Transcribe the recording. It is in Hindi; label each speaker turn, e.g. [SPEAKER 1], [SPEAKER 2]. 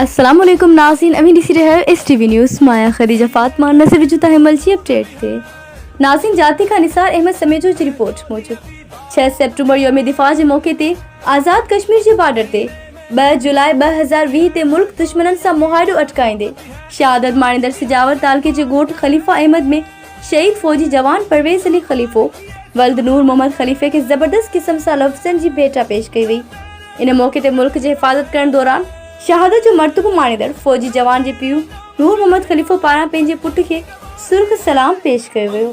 [SPEAKER 1] अस्सलाम वालेकुम नाज़रीन, अभी ॾिसी रहिया आहियो STV न्यूज़। मां ख़दीजा फ़ातिमा। नज़र विझूं था हिनमहिल जी अपडेट ते। नाज़रीन, जाती खां निसार अहमद समेजो जी रिपोर्ट मूजिब 6 सेप्टेम्बर यौम दिफ़ा जे मौक़े ते आज़ाद कश्मीर जे बॉर्डर ते 2 जुलाई 2020 ते मुल्क दुश्मननि सां मुआहिदो अटकाईंदे शहादत माणींदड़ सिजावर तालके जे ॻोठ ख़लीफ़ा अहमद में शहीद फ़ौजी जवान परवेज़ अली ख़लीफ़ो वल्द नूर मोहम्मद ख़लीफ़े खे ज़बरदस्त क़िस्म सां लफ़्ज़नि जी भेटा पेश कई वई। इन मौक़े ते मुल्क जी हिफ़ाज़त करण दौरान शहादत जो मर्तबो माणींदड़ फ़ौजी जवान जे पीउ नूर मोहम्मद ख़लीफ़ो पारां पंहिंजे पुट खे सुर्ख़ सलाम पेश कयो वियो।